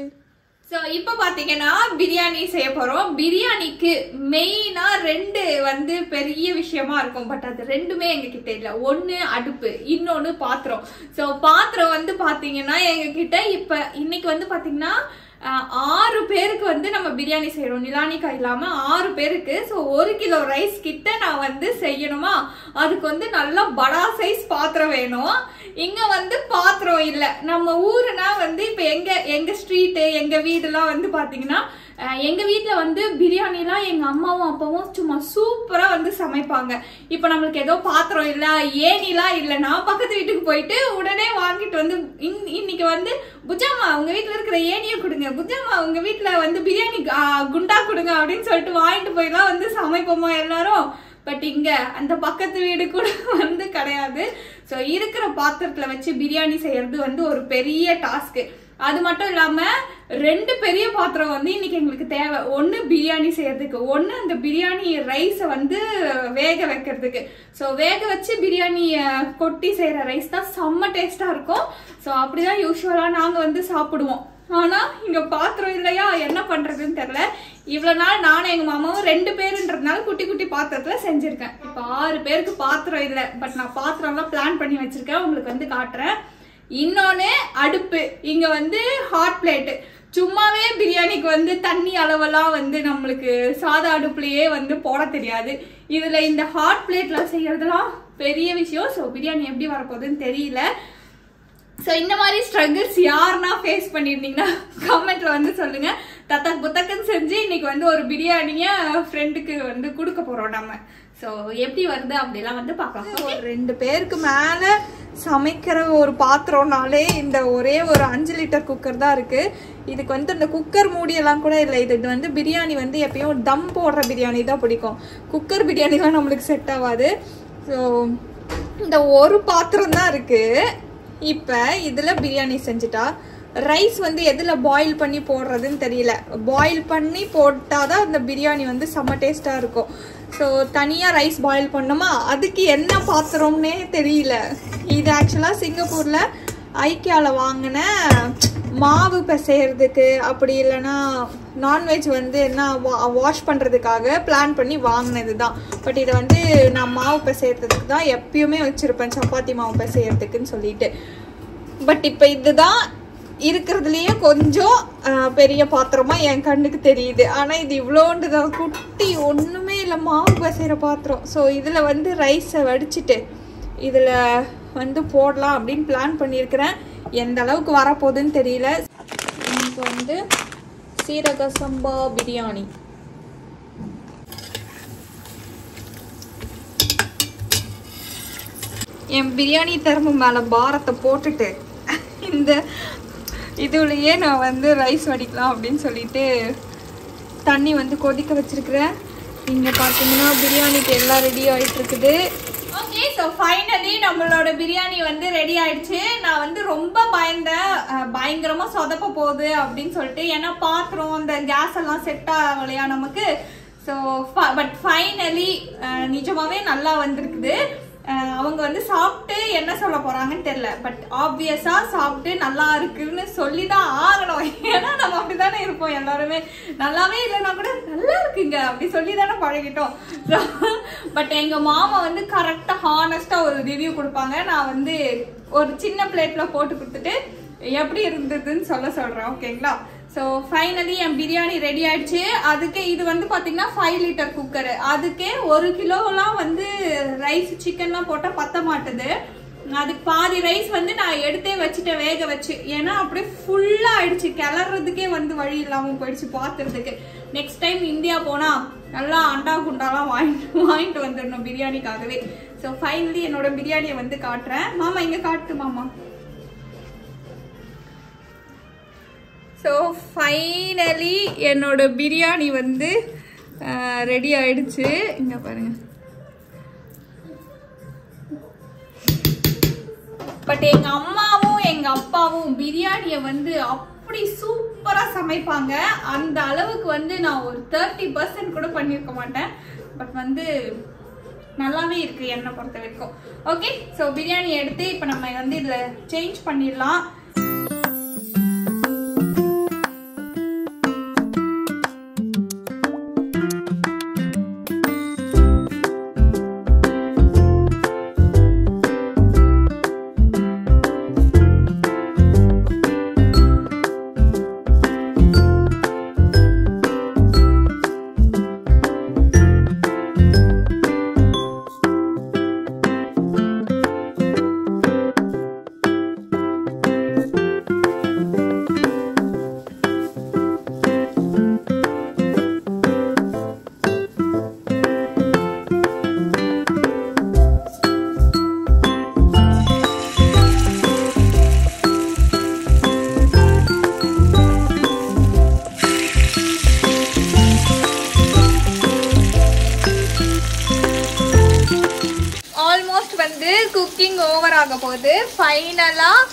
ஸோ இப்போ பார்த்தீங்கன்னா பிரியாணி செய்ய போகிறோம். பிரியாணிக்கு மெயினாக 2 வந்து பெரிய விஷயமா இருக்கும். பட் அது 2மே எங்ககிட்ட இல்லை. ஒன்று அடுப்பு, இன்னொன்று பாத்திரம். ஸோ பாத்திரம் வந்து பார்த்தீங்கன்னா எங்ககிட்ட இப்போ இன்னைக்கு வந்து பார்த்தீங்கன்னா 6 பேருக்கு வந்து நம்ம பிரியாணி செய்யறோம். நிலானிக்கா இல்லாம 6 பேருக்கு. ஸோ 1 கிலோ ரைஸ் கிட்ட நான் வந்து செய்யணுமா, அதுக்கு வந்து நல்லா படா சைஸ் பாத்திரம் வேணும். இங்க வந்து பாத்திரம் இல்லை. நம்ம ஊருனா வந்து இப்ப எங்க ஸ்ட்ரீட்டு, எங்க வீடுலாம் வந்து பாத்தீங்கன்னா, எங்க வீட்டுல வந்து பிரியாணிலாம் எங்க அம்மாவும் அப்பாவும் சும்மா சூப்பரா வந்து சமைப்பாங்க. இப்ப நம்மளுக்கு ஏதோ பாத்திரம் இல்ல, ஏனிலாம் இல்லைன்னா பக்கத்து வீட்டுக்கு போயிட்டு உடனே வாங்கிட்டு வந்து இன்னைக்கு வந்து புஜாமா உங்க வீட்டுல இருக்கிற ஏனியை கொடுங்க, புஜாமா உங்க வீட்டுல வந்து பிரியாணி குண்டா கொடுங்க அப்படின்னு சொல்லிட்டு வாங்கிட்டு போயெல்லாம் வந்து சமைப்போமா எல்லாரும். பட் இங்க அந்த பக்கத்து வீடு கூட வந்து கிடையாது. ஸோ இருக்கிற பாத்திரத்துல வச்சு பிரியாணி செய்யறது வந்து ஒரு பெரிய டாஸ்க். அது மட்டும் இல்லாம 2 பெரிய பாத்திரம் வந்து இன்னைக்கு எங்களுக்கு தேவை. ஒன்று பிரியாணி செய்யறதுக்கு, ஒன்று அந்த பிரியாணி ரைஸை வந்து வேக வைக்கிறதுக்கு. ஸோ வேக வச்சு பிரியாணி கொட்டி செய்யற ரைஸ் தான் செம்ம டேஸ்டா இருக்கும். ஸோ அப்படிதான் யூஸ்வலா நாங்க வந்து சாப்பிடுவோம். ஆனா இங்க பாத்திரம் இல்லையா, என்ன பண்றதுன்னு தெரியல. இவ்வளவு நாள் நானும் எங்க மாமாவும் 2 பேருன்றதுனால குட்டி குட்டி பாத்திரத்துல செஞ்சிருக்கேன். இப்ப 6 பேருக்கு பாத்திரம் இல்லை. பட் நான் பாத்திரம் எல்லாம் பிளான் பண்ணி வச்சிருக்கேன், உங்களுக்கு வந்து காட்டுறேன். இன்னொன்னு அடுப்பு. இங்க வந்து ஹாட் பிளேட். சும்மாவே பிரியாணிக்கு வந்து தண்ணி அளவெல்லாம் வந்து நம்மளுக்கு சாதா அடுப்புலயே வந்து போட தெரியாது. இதுல இந்த ஹாட் பிளேட்ல செய்யறதுலாம் பெரிய விஷயம். ஸோ பிரியாணி எப்படி வரப்போகுதுன்னு தெரியல. ஸோ இந்த மாதிரி ஸ்ட்ரகிள்ஸ் யாருன்னா ஃபேஸ் பண்ணியிருந்தீங்கன்னா கமெண்ட்ல வந்து சொல்லுங்க. தத்தக் புத்தக்குன்னு செஞ்சு இன்னைக்கு வந்து ஒரு பிரியாணிய ஃப்ரெண்டுக்கு வந்து கொடுக்க போறோம் நம்ம. ஸோ எப்படி வருது அப்படிலாம் வந்து பார்க்கலாம். ஒரு 2 பேருக்கு மேலே சமைக்கிற ஒரு பாத்திரம்னாலே இந்த ஒரே ஒரு 5 லிட்டர் குக்கர் தான் இருக்கு. இதுக்கு வந்து இந்த குக்கர் மூடியெல்லாம் கூட இல்லை. இது வந்து பிரியாணி வந்து எப்பயும் தம் போடுற பிரியாணி தான் பிடிக்கும். குக்கர் பிரியாணிலாம் நம்மளுக்கு செட் ஆகாது. ஸோ இந்த ஒரு பாத்திரம் தான் இருக்கு. இப்போ இதில் பிரியாணி செஞ்சுட்டா ரைஸ் வந்து எதில் பாயில் பண்ணி போடுறதுன்னு தெரியல. பாயில் பண்ணி போட்டால் தான் அந்த பிரியாணி வந்து செம்ம டேஸ்ட்டாக இருக்கும். ஸோ தனியாக ரைஸ் பாயில் பண்ணோமா, அதுக்கு என்ன பாத்திரம்னே தெரியல. இது ஆக்சுவலாக சிங்கப்பூரில் ஐக்கியாவில் வாங்கின மாவு பிசைறதுக்கு அப்படி இல்லைன்னா நான்வெஜ் வந்து என்ன வாஷ் பண்ணுறதுக்காக பிளான் பண்ணி வாங்கினது தான். பட் இதை வந்து நான் மாவு பிசைறதுக்கு தான் எப்பயுமே வச்சுருப்பேன், சப்பாத்தி மாவு பிசைறதுக்குன்னு சொல்லிட்டு. பட் இப்போ இதுதான் இருக்கிறதுலையே கொஞ்சம் பெரிய பாத்திரமா என் கண்ணுக்கு தெரியுது. ஆனால் இது இவ்வளோண்டு தான், குட்டி ஒன்றுமே இல்லை மாவு பிசைகிற பாத்திரம். ஸோ இதில் வந்து ரைஸை வடிச்சிட்டு இதில் வந்து போடலாம் அப்படின்னு பிளான் பண்ணியிருக்கிறேன். எந்த அளவுக்கு வரப்போகுதுன்னு தெரியல. எனக்கு வந்து சீரக சம்பா பிரியாணி. என் பிரியாணி தரம்பு மேலே பாரத்தை போட்டுட்டு இந்த இதுலேயே நான் வந்து ரைஸ் வடிக்கலாம் அப்படின்னு சொல்லிட்டு தண்ணி வந்து கொதிக்க வச்சிருக்கிறேன். இங்கே பார்த்தீங்கன்னா பிரியாணிக்கு எல்லாம் ரெடி ஆகிட்டு இருக்குது. ஓகே, ஸோ ஃபைனலி நம்மளோட பிரியாணி வந்து ரெடி ஆயிடுச்சு. நான் வந்து ரொம்ப பயந்தேன், பயங்கரமாக சொதப்ப போகுது அப்படின்னு சொல்லிட்டு. ஏன்னா பாத்திரம் அந்த கேஸ் எல்லாம் செட் ஆகலையா நமக்கு. ஸோ பட் ஃபைனலி நிஜமாவே நல்லா வந்திருக்குது. அவங்க வந்து சாப்பிட்டு என்ன சொல்ல போறாங்கன்னு தெரியல. பட் ஆப்வியஸா சாப்பிட்டு நல்லா இருக்குன்னு சொல்லிதான் ஆகணும். ஏன்னா நம்ம அப்படித்தானே இருப்போம் எல்லாருமே. நல்லாவே இல்லைன்னா கூட நல்லா இருக்குங்க அப்படி சொல்லி தானே பழகிட்டோம். பட் எங்க மாமா வந்து கரெக்டா ஹானஸ்டா ஒரு ரிவ்யூ கொடுப்பாங்க. நான் வந்து ஒரு சின்ன பிளேட்ல போட்டு கொடுத்துட்டு எப்படி இருந்ததுன்னு சொல்றேன். ஓகேங்களா? ஸோ ஃபைனலி என் பிரியாணி ரெடி ஆயிடுச்சு. அதுக்கே இது வந்து பார்த்தீங்கன்னா 5 லிட்டர் குக்கரு. அதுக்கே 1 கிலோலாம் வந்து ரைஸ் சிக்கன்லாம் போட்டால் பத்த மாட்டுது. அதுக்கு பாதி ரைஸ் வந்து நான் எடுத்தே வச்சுட்டேன் வேக வச்சு. ஏன்னா அப்படியே ஃபுல்லாக ஆயிடுச்சு, கிளறதுக்கே வந்து வழி இல்லாமல் போயிடுச்சு பாத்துறதுக்கு. நெக்ஸ்ட் டைம் இந்தியா போனால் நல்லா அண்டா குண்டாலாம் வாங்கிட்டு வந்துடணும் பிரியாணிக்காகவே. ஸோ ஃபைனலி என்னோட பிரியாணியை வந்து காட்டுறேன். மாமா இங்கே காட்டு மாமா. ஸோ ஃபைனலி என்னோட பிரியாணி வந்து ரெடி ஆயிடுச்சு. இங்கே பாருங்க. பட் எங்கள் அம்மாவும் எங்கள் அப்பாவும் பிரியாணியை வந்து அப்படி சூப்பராக சமைப்பாங்க. அந்த அளவுக்கு வந்து நான் ஒரு 30% கூட பண்ணியிருக்க மாட்டேன். பட் வந்து நல்லாவே இருக்கு என்னை பொறுத்த வரைக்கும். ஓகே, ஸோ பிரியாணி எடுத்து இப்போ நம்ம வந்து இதில் சேஞ்ச் பண்ணிடலாம். குக்கிங் ஓவர் ஆக போகுது. ஃபைனலாக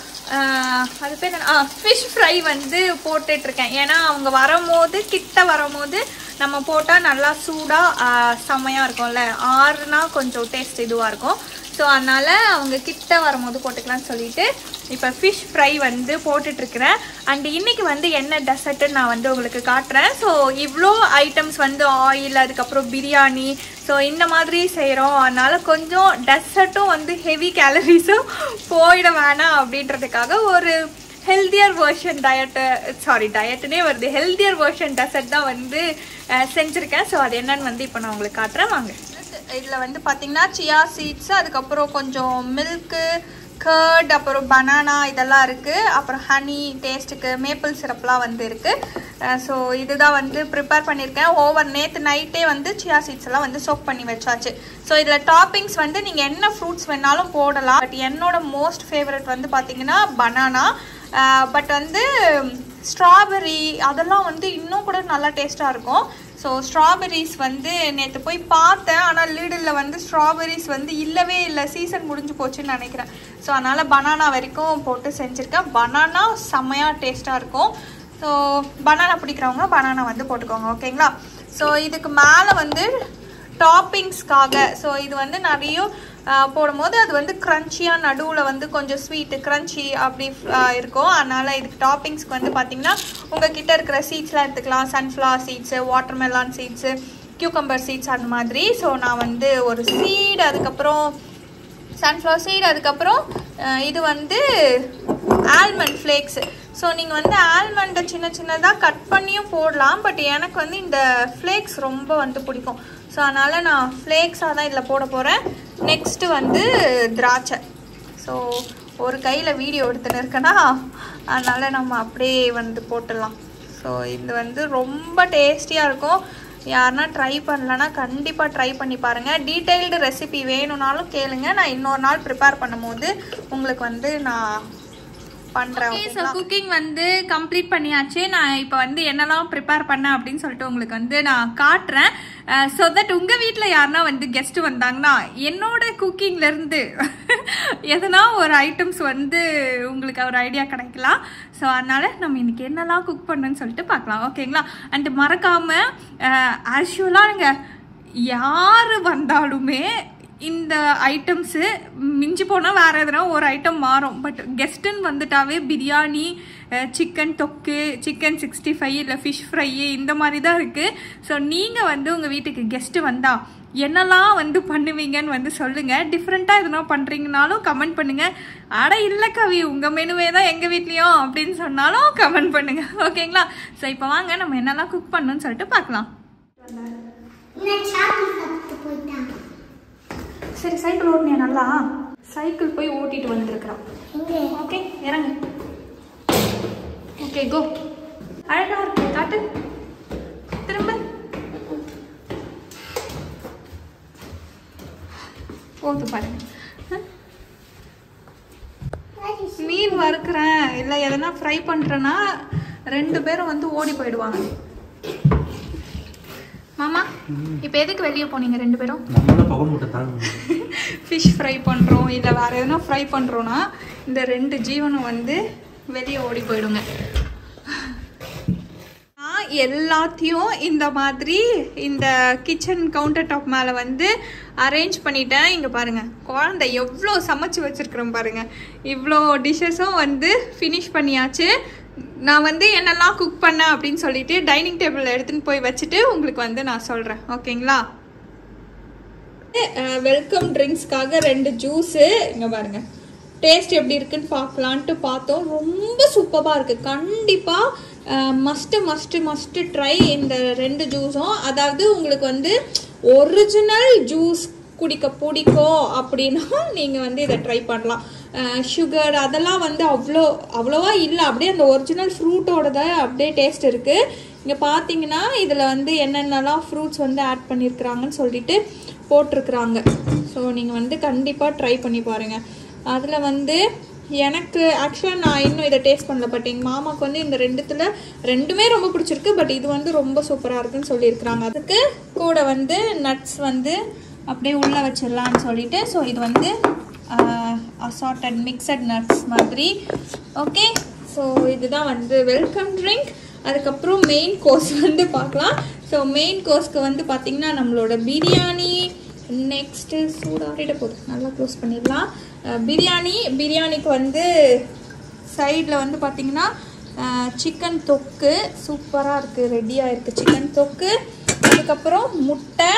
அது பேர் ஃபிஷ் ஃப்ரை வந்து போட்டுட்ருக்கேன். ஏன்னா அவங்க கிட்ட வரும்போது நம்ம போட்டால் நல்லா சூடாக செம்மையாக இருக்கும்ல. ஆறுனா கொஞ்சம் டேஸ்ட் இதுவாக இருக்கும். ஸோ அதனால் அவங்க கிட்ட வரும்போது போட்டுக்கலான்னு சொல்லிட்டு இப்போ ஃபிஷ் ஃப்ரை வந்து போட்டுட்ருக்கிறேன். அண்ட் இன்றைக்கி வந்து என்ன டெசர்ட்டுன்னு நான் வந்து உங்களுக்கு காட்டுறேன். ஸோ இவ்வளோ ஐட்டம்ஸ் வந்து ஆயில், அதுக்கப்புறம் பிரியாணி, ஸோ இந்த மாதிரி செய்கிறோம். அதனால் கொஞ்சம் டெசர்ட்டும் வந்து ஹெவி கேலரிஸும் போயிட வேணாம் அப்படின்றதுக்காக ஒரு ஹெல்தியர் வெர்ஷன் டயட்டுனே வருது, ஹெல்தியர் வெர்ஷன் டெசர்ட் தான் வந்து செஞ்சுருக்கேன். ஸோ அது என்னன்னு வந்து இப்போ நான் உங்களுக்கு காட்டுறேன் வாங்க. இதில் வந்து பார்த்திங்கன்னா சியா சீட்ஸு, அதுக்கப்புறம் கொஞ்சம் மில்க்கு, கர்ட், அப்புறம் பனானா இதெல்லாம் இருக்குது. அப்புறம் ஹனி டேஸ்ட்டுக்கு மேப்பிள் சிரப்லாம் வந்து இருக்குது. ஸோ இதுதான் வந்து ப்ரிப்பேர் பண்ணியிருக்கேன். நேற்று நைட்டே வந்து சியா சீட்ஸ் எல்லாம் வந்து சோக் பண்ணி வச்சாச்சு. ஸோ இதில் டாப்பிங்ஸ் வந்து நீங்கள் என்ன ஃப்ரூட்ஸ் வேணாலும் போடலாம். பட் என்னோட மோஸ்ட் ஃபேவரட் வந்து பார்த்திங்கன்னா பனானா. பட் வந்து ஸ்ட்ராபெரி அதெல்லாம் வந்து இன்னும் கூட நல்லா டேஸ்ட்டாக இருக்கும். ஸோ ஸ்ட்ராபெரிஸ் வந்து நேற்று போய் பார்த்தேன், ஆனால் லீடில் வந்து ஸ்ட்ராபெரிஸ் வந்து இல்லவே இல்லை, சீசன் முடிஞ்சு போச்சுன்னு நினைக்கிறேன். ஸோ அதனால் பனானா வரைக்கும் போட்டு செஞ்சுருக்கேன். பனானா செம்மையாக டேஸ்ட்டாக இருக்கும். ஸோ பனானா பிடிக்கிறவங்க பனானா வந்து போட்டுக்கோங்க, ஓகேங்களா? ஸோ இதுக்கு மேலே வந்து டாப்பிங்ஸ்க்காக ஸோ இது வந்து நிறைய போடும்போது அது வந்து க்ரன்ச்சியாக நடுவில் வந்து கொஞ்சம் ஸ்வீட்டு க்ரன்ச்சி அப்படி இருக்கும். அதனால் இதுக்கு டாப்பிங்ஸ்க்கு வந்து பார்த்திங்கன்னா உங்கள் கிட்டே இருக்கிற சீட்ஸ்லாம் எடுத்துக்கலாம். Sunflower seeds, watermelon seeds, cucumber seeds அந்த மாதிரி. ஸோ நான் வந்து ஒரு சீடு, அதுக்கப்புறம் சன்ஃப்ளவர் சீடு, அதுக்கப்புறம் இது வந்து ஆல்மண்ட் ஃப்ளேக்ஸு. ஸோ நீங்கள் வந்து ஆல்மண்டை சின்ன சின்னதாக கட் பண்ணியும் போடலாம். பட் எனக்கு வந்து இந்த ஃப்ளேக்ஸ் ரொம்ப வந்து பிடிக்கும். ஸோ அதனால் நான் ஃப்ளேக்ஸாக தான் இதில் போட போகிறேன். நெக்ஸ்ட்டு வந்து திராட்சை. ஸோ ஒரு கையில் வீடியோ எடுத்துன்னு இருக்கேன்னா அதனால் நம்ம அப்படியே வந்து போட்டுடலாம். ஸோ இது வந்து ரொம்ப டேஸ்டியாக இருக்கும். யாருன்னா ட்ரை பண்ணலன்னா கண்டிப்பாக ட்ரை பண்ணி பாருங்கள். டீட்டெயில்டு ரெசிபி வேணும்னாலும் கேளுங்க. நான் இன்னொரு நாள் ப்ரிப்பேர் பண்ணும்போது உங்களுக்கு வந்து நான் பண்ணுறேன். ஸோ குக்கிங் வந்து கம்ப்ளீட் பண்ணியாச்சு. நான் இப்போ வந்து என்னெல்லாம் ப்ரிப்பேர் பண்ணேன் அப்படின்னு சொல்லிட்டு உங்களுக்கு வந்து நான் காட்டுறேன். ஸோ தட் உங்கள் வீட்டில் யாருன்னா வந்து கெஸ்ட்டு வந்தாங்கன்னா என்னோட குக்கிங்லேருந்து எதனா ஒரு ஐட்டம்ஸ் வந்து உங்களுக்கு ஒரு ஐடியா கிடைக்கலாம். ஸோ அதனால் நம்ம இன்றைக்கி என்னெல்லாம் குக் பண்ணணுன்னு சொல்லிட்டு பார்க்கலாம். ஓகேங்களா? அண்ட் மறக்காமல் ஆக்சுவலாக யார் வந்தாலுமே இந்த ஐட்டம்ஸு மிஞ்சி போனால் வேறு எதுனா ஒரு ஐட்டம் மாறும். பட் கெஸ்ட்டுன்னு வந்துட்டாவே பிரியாணி, சிக்கன் தொக்கு, சிக்கன் 65 இல்லை ஃபிஷ் ஃப்ரை இந்த மாதிரி தான் இருக்குது. ஸோ நீங்கள் வந்து உங்கள் வீட்டுக்கு கெஸ்ட்டு வந்தால் என்னெல்லாம் வந்து பண்ணுவீங்கன்னு வந்து சொல்லுங்கள். டிஃப்ரெண்ட்டாக எதுனா பண்ணுறீங்கனாலும் கமெண்ட் பண்ணுங்கள். அட இல்லை கவி, உங்கள் மெனுவே தான் எங்கள் வீட்லேயும் அப்படின்னு சொன்னாலும் கமெண்ட் பண்ணுங்கள். ஓகேங்களா? ஸோ இப்போ வாங்க நம்ம என்னெல்லாம் குக் பண்ணணும்னு சொல்லிட்டு பார்க்கலாம். சரி, சைக்கிள் ஓட்டினியா? நல்லா சைக்கிள் போய் ஓட்டிட்டு வந்துருக்குறான். ஓகே, இறங்கு. ஓகே, கோ. அழகா இருக்கு, காட்டு. திரும்ப ஓட்டு பாருங்க. மீன் வறுக்கிறேன் இல்லை எதனா ஃப்ரை பண்ணுறேன்னா 2 பேரும் வந்து ஓடி போயிடுவாங்க. மாமா, இப்போ எதுக்கு வெளியே போனீங்க 2 பேரும்? ஃபிஷ் ஃப்ரை பண்ணுறோம் இல்லை வேறு எதுனா ஃப்ரை பண்ணுறோன்னா இந்த 2 ஜீவனும் வந்து வெளியே ஓடி போயிடுங்க. நான் எல்லாத்தையும் இந்த மாதிரி இந்த கிச்சன் கவுண்டர் டாப் மேலே வந்து அரேஞ்ச் பண்ணிட்டேன். இங்கே பாருங்கள், குழந்தை எவ்வளோ சமைச்சு வச்சுருக்குறேன் பாருங்கள். இவ்வளோ டிஷ்ஷஸும் வந்து ஃபினிஷ் பண்ணியாச்சு. நான் வந்து என்னெல்லாம் குக் பண்ணேன் அப்படின்னு சொல்லிட்டு டைனிங் டேபிளில் எடுத்துன்னு போய் வச்சுட்டு உங்களுக்கு வந்து நான் சொல்கிறேன். ஓகேங்களா? வெல்கம் ட்ரிங்க்ஸ்க்காக 2 ஜூஸு. இங்கே பாருங்கள், டேஸ்ட் எப்படி இருக்குன்னு பார்க்கலான்ட்டு பார்த்தோம். ரொம்ப சூப்பராக இருக்குது. கண்டிப்பாக மஸ்ட்டு ட்ரை இந்த 2 ஜூஸும். அதாவது உங்களுக்கு வந்து ஒரிஜினல் ஜூஸ் குடிக்க பிடிக்கும் அப்படின்னா நீங்கள் வந்து இதை ட்ரை பண்ணலாம். சுகர் அதெல்லாம் வந்து அவ்வளோவா இல்லை. அப்படியே அந்த ஒரிஜினல் ஃப்ரூட்டோட தான் அப்படியே டேஸ்ட் இருக்குது. இங்கே பார்த்தீங்கன்னா இதில் வந்து என்னென்னலாம் ஃப்ரூட்ஸ் வந்து ஆட் பண்ணியிருக்கிறாங்கன்னு சொல்லிட்டு போட்டிருக்குறாங்க. ஸோ நீங்கள் வந்து கண்டிப்பாக ட்ரை பண்ணி பாருங்கள். அதில் வந்து எனக்கு ஆக்சுவலாக நான் இன்னும் இதை டேஸ்ட் பண்ணல. பட் எங்கள் மாமாவுக்கு வந்து இந்த 2மே ரொம்ப பிடிச்சிருக்கு. பட் இது வந்து ரொம்ப சூப்பராக இருக்குன்னு சொல்லியிருக்கிறாங்க. அதுக்கு கூட வந்து நட்ஸ் வந்து அப்படியே உள்ளே வச்சிடலான்னு சொல்லிட்டு. ஸோ இது வந்து அசார்ட்டட் மிக்சட் நட்ஸ் மாதிரி. ஓகே, ஸோ இதுதான் வந்து வெல்கம் ட்ரிங்க். அதுக்கப்புறம் மெயின் கோர்ஸ் வந்து பார்க்கலாம். ஸோ மெயின் கோர்ஸ்க்கு வந்து பார்த்திங்கன்னா நம்மளோட பிரியாணி. நெக்ஸ்ட்டு சூடாகிட போகுது, நல்லா க்ளோஸ் பண்ணிடலாம். பிரியாணிக்கு வந்து சைடில் வந்து பார்த்திங்கன்னா சிக்கன் தொக்கு சூப்பராக இருக்குது, ரெடியாக இருக்குது சிக்கன் தொக்கு. அதுக்கப்புறம் முட்டை,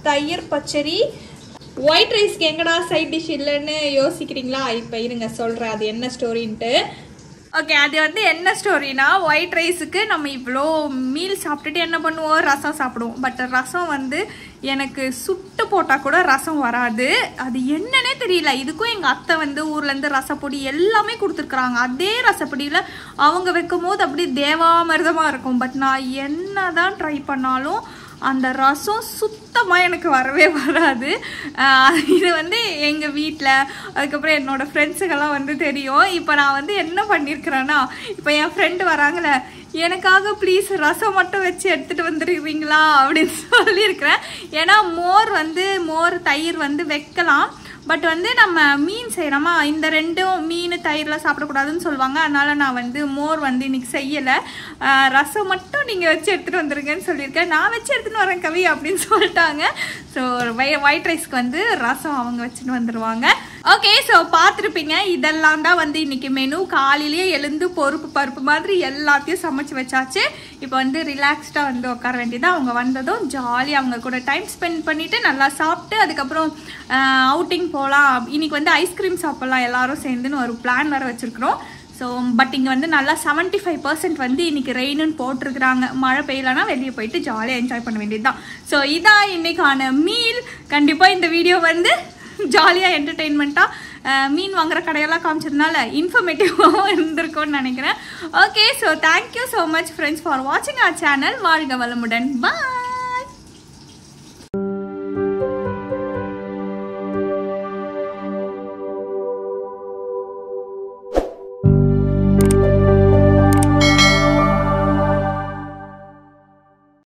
தயிர் பச்சடி. ஒயிட் ரைஸ்க்கு எங்கடா சைட் டிஷ் இல்லைன்னு யோசிக்கிறீங்களா? இப்போ இருங்க சொல்கிறேன் அது என்ன ஸ்டோரின்ட்டு. ஓகே, அது வந்து என்ன ஸ்டோரினா, ஒயிட் ரைஸுக்கு நம்ம இவ்வளோ மீல் சாப்பிட்டுட்டு என்ன பண்ணுவோம், ரசம் சாப்பிடுவோம். பட் ரசம் வந்து எனக்கு சுட்டு போட்டால் கூட ரசம் வராது. அது என்னன்னே தெரியல. இதுக்கும் எங்கள் அத்தை வந்து ஊர்லேருந்து ரசப்பொடி எல்லாமே கொடுத்துருக்குறாங்க. அதே ரசப்பொடியில் அவங்க வைக்கும் போது அப்படி தேவாமிர்தமாக இருக்கும். பட் நான் என்ன தான் ட்ரை பண்ணாலும் அந்த ரசம் சுத்தமாக எனக்கு வரவே வராது. இது வந்து எங்கள் வீட்டில் அதுக்கப்புறம் என்னோடய ஃப்ரெண்ட்ஸுக்கெல்லாம் வந்து தெரியும். இப்போ நான் வந்து என்ன பண்ணியிருக்கிறேன்னா, இப்போ என் ஃப்ரெண்டு வராங்களே, எனக்காக ப்ளீஸ் ரசம் மட்டும் வச்சு எடுத்துகிட்டு வந்துடுவீங்களா அப்படின்னு சொல்லியிருக்கிறேன். ஏன்னா மோர் தயிர் வந்து வைக்கலாம். பட் வந்து நம்ம மீன் செய்கிறோமா, இந்த ரெண்டும் மீன் தயிர்லாம் சாப்பிடக்கூடாதுன்னு சொல்லுவாங்க. அதனால் நான் வந்து மோர் வந்து இன்றைக்கி செய்யலை. ரசம் மட்டும் நீங்கள் வச்சு எடுத்துகிட்டு வந்துருங்கன்னு சொல்லியிருக்கேன். நான் வச்சு எடுத்துகிட்டு வரேன் கவி அப்படின்னு சொல்லிட்டாங்க. ஸோ ஒயிட் ரைஸ்க்கு வந்து ரசம் அவங்க வச்சுட்டு வந்துடுவாங்க. ஓகே, ஸோ பார்த்துருப்பீங்க. இதெல்லாம் தான் வந்து இன்றைக்கி மெனு. காலையிலேயே எழுந்து பருப்பு மாதிரி எல்லாத்தையும் சமைச்சு வச்சாச்சு. இப்போ வந்து ரிலாக்ஸ்டாக வந்து உட்கார வேண்டியதான். அவங்க வந்ததும் ஜாலியாக அவங்க கூட டைம் ஸ்பெண்ட் பண்ணிவிட்டு நல்லா சாப்பிட்டு அதுக்கப்புறம் அவுட்டிங் போகலாம். இன்றைக்கி வந்து ஐஸ்கிரீம் சாப்பிட்லாம் எல்லாரும் சேர்ந்துன்னு ஒரு பிளான் வேறு வச்சுருக்குறோம். ஸோ பட் இங்கே வந்து நல்லா 75% வந்து இன்றைக்கி ரெயினுன்னு போட்டிருக்கிறாங்க. மழை பெய்யலன்னா வெளியே போயிட்டு ஜாலியாக என்ஜாய் பண்ண வேண்டியது தான். ஸோ இதான் இன்றைக்கான மீல். கண்டிப்பாக இந்த வீடியோ வந்து ஜாலியாக என்டர்டெயின்மெண்ட்டாக மீன் வாங்குற கடையெல்லாம் காமிச்சதுனால இன்ஃபர்மேட்டிவாகவும் இருந்திருக்கும்னு நினைக்கிறேன். Okay, so thank you so much friends for வாட்சிங் அவர் சேனல். வாழ்க வளமுடன். பாய்.